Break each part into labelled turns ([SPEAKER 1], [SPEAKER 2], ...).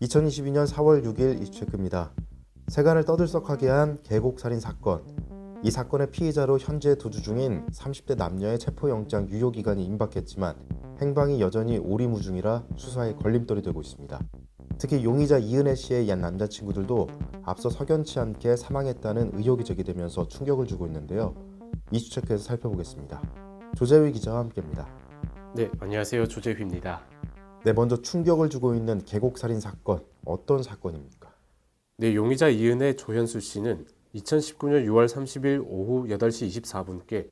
[SPEAKER 1] 2022년 4월 6일 이슈체크입니다. 세간을 떠들썩하게 한 계곡살인 사건. 이 사건의 피의자로 현재 도주 중인 30대 남녀의 체포영장 유효기간이 임박했지만 행방이 여전히 오리무중이라 수사에 걸림돌이 되고 있습니다. 특히 용의자 이은혜 씨의 옛 남자친구들도 앞서 석연치 않게 사망했다는 의혹이 제기되면서 충격을 주고 있는데요. 이슈체크에서 살펴보겠습니다. 조재휘 기자와 함께합니다.
[SPEAKER 2] 네, 안녕하세요. 조재휘입니다.
[SPEAKER 1] 네, 먼저 충격을 주고 있는 계곡살인 사건, 어떤 사건입니까?
[SPEAKER 2] 네, 용의자 이은혜 조현수 씨는 2019년 6월 30일 오후 8시 24분께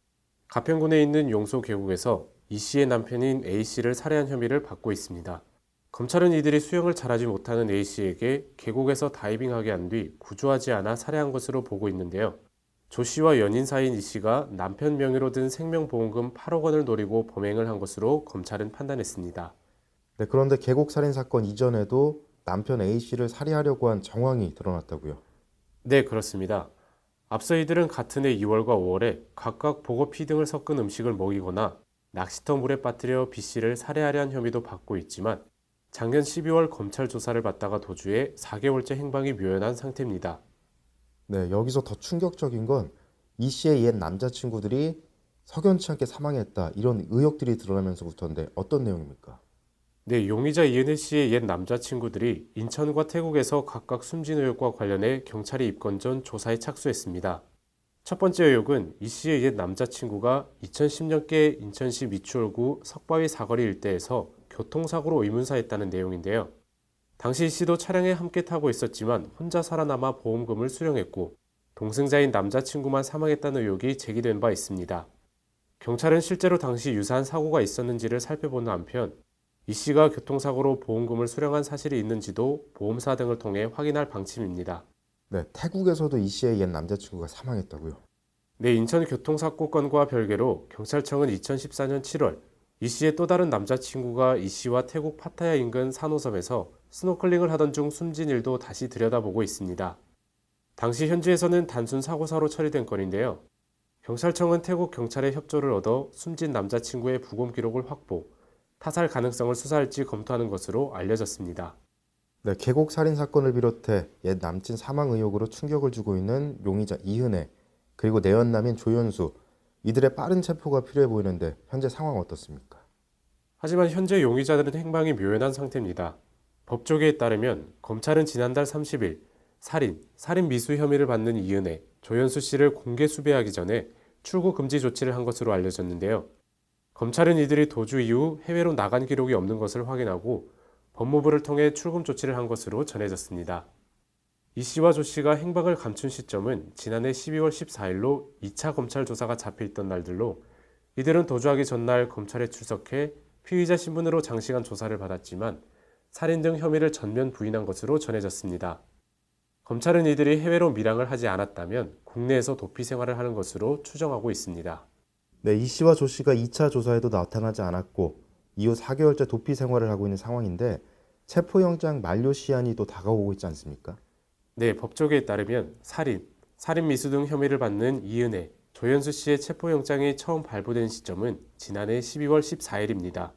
[SPEAKER 2] 가평군에 있는 용소 계곡에서 이 씨의 남편인 A 씨를 살해한 혐의를 받고 있습니다. 검찰은 이들이 수영을 잘하지 못하는 A 씨에게 계곡에서 다이빙하게 한 뒤 구조하지 않아 살해한 것으로 보고 있는데요. 조 씨와 연인 사이인 이 씨가 남편 명의로 든 생명보험금 8억 원을 노리고 범행을 한 것으로 검찰은 판단했습니다.
[SPEAKER 1] 네, 그런데 계곡살인 사건 이전에도 남편 A 씨를 살해하려고 한 정황이 드러났다고요.
[SPEAKER 2] 네, 그렇습니다. 앞서 이들은 같은 해 2월과 5월에 각각 보고피 등을 섞은 음식을 먹이거나 낚시터 물에 빠뜨려 B 씨를 살해하려 한 혐의도 받고 있지만 작년 12월 검찰 조사를 받다가 도주해 4개월째 행방이 묘연한 상태입니다.
[SPEAKER 1] 네, 여기서 더 충격적인 건 이 씨의 옛 남자친구들이 석연치 않게 사망했다 이런 의혹들이 드러나면서부터인데 어떤 내용입니까?
[SPEAKER 2] 네, 용의자 이은혜 씨의 옛 남자친구들이 인천과 태국에서 각각 숨진 의혹과 관련해 경찰이 입건 전 조사에 착수했습니다. 첫 번째 의혹은 이 씨의 옛 남자친구가 2010년께 인천시 미추홀구 석바위 사거리 일대에서 교통사고로 의문사했다는 내용인데요. 당시 이 씨도 차량에 함께 타고 있었지만 혼자 살아남아 보험금을 수령했고 동승자인 남자친구만 사망했다는 의혹이 제기된 바 있습니다. 경찰은 실제로 당시 유사한 사고가 있었는지를 살펴보는 한편 이 씨가 교통사고로 보험금을 수령한 사실이 있는지도 보험사 등을 통해 확인할 방침입니다.
[SPEAKER 1] 네, 태국에서도 이 씨의 옛 남자친구가 사망했다고요.
[SPEAKER 2] 네, 인천 교통사고 건과 별개로 경찰청은 2014년 7월 이 씨의 또 다른 남자친구가 이 씨와 태국 파타야 인근 산호섬에서 스노클링을 하던 중 숨진 일도 다시 들여다보고 있습니다. 당시 현지에서는 단순 사고사로 처리된 건인데요. 경찰청은 태국 경찰의 협조를 얻어 숨진 남자친구의 부검 기록을 확보, 타살 가능성을 수사할지 검토하는 것으로 알려졌습니다.
[SPEAKER 1] 네, 계곡 살인 사건을 비롯해 옛 남친 사망 의혹으로 충격을 주고 있는 용의자 이은혜, 그리고 내연남인 조현수, 이들의 빠른 체포가 필요해 보이는데 현재 상황 어떻습니까?
[SPEAKER 2] 하지만 현재 용의자들은 행방이 묘연한 상태입니다. 법조계에 따르면 검찰은 지난달 30일 살인 미수 혐의를 받는 이은혜, 조현수 씨를 공개 수배하기 전에 출국 금지 조치를 한 것으로 알려졌는데요. 검찰은 이들이 도주 이후 해외로 나간 기록이 없는 것을 확인하고 법무부를 통해 출금 조치를 한 것으로 전해졌습니다. 이 씨와 조 씨가 행방을 감춘 시점은 지난해 12월 14일로 2차 검찰 조사가 잡혀있던 날들로 이들은 도주하기 전날 검찰에 출석해 피의자 신분으로 장시간 조사를 받았지만 살인 등 혐의를 전면 부인한 것으로 전해졌습니다. 검찰은 이들이 해외로 밀항을 하지 않았다면 국내에서 도피 생활을 하는 것으로 추정하고 있습니다.
[SPEAKER 1] 네, 이 씨와 조 씨가 2차 조사에도 나타나지 않았고 이후 4개월째 도피 생활을 하고 있는 상황인데 체포영장 만료 시한이 또 다가오고 있지 않습니까?
[SPEAKER 2] 네, 법조계에 따르면 살인 미수 등 혐의를 받는 이은혜, 조현수 씨의 체포영장이 처음 발부된 시점은 지난해 12월 14일입니다.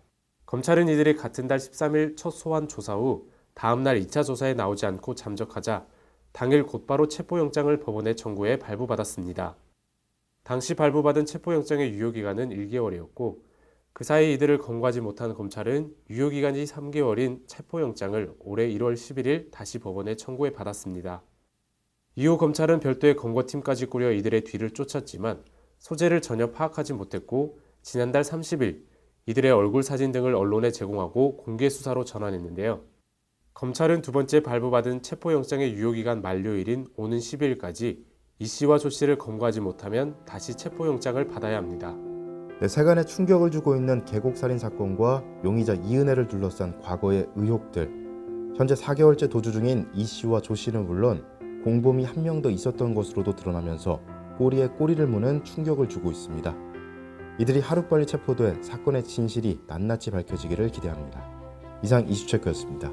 [SPEAKER 2] 검찰은 이들이 같은 달 13일 첫 소환 조사 후 다음 날 2차 조사에 나오지 않고 잠적하자 당일 곧바로 체포영장을 법원에 청구해 발부받았습니다. 당시 발부받은 체포영장의 유효기간은 1개월이었고 그 사이 이들을 검거하지 못한 검찰은 유효기간이 3개월인 체포영장을 올해 1월 11일 다시 법원에 청구해 받았습니다. 이후 검찰은 별도의 검거팀까지 꾸려 이들의 뒤를 쫓았지만 소재를 전혀 파악하지 못했고 지난달 30일 이들의 얼굴 사진 등을 언론에 제공하고 공개 수사로 전환했는데요. 검찰은 두 번째 발부받은 체포영장의 유효기간 만료일인 오는 12일까지 이 씨와 조 씨를 검거하지 못하면 다시 체포영장을 받아야 합니다.
[SPEAKER 1] 네, 세간에 충격을 주고 있는 계곡살인 사건과 용의자 이은혜를 둘러싼 과거의 의혹들. 현재 4개월째 도주 중인 이 씨와 조 씨는 물론 공범이 한 명 더 있었던 것으로도 드러나면서 꼬리에 꼬리를 무는 충격을 주고 있습니다. 이들이 하루빨리 체포돼 사건의 진실이 낱낱이 밝혀지기를 기대합니다. 이상 이슈체크였습니다.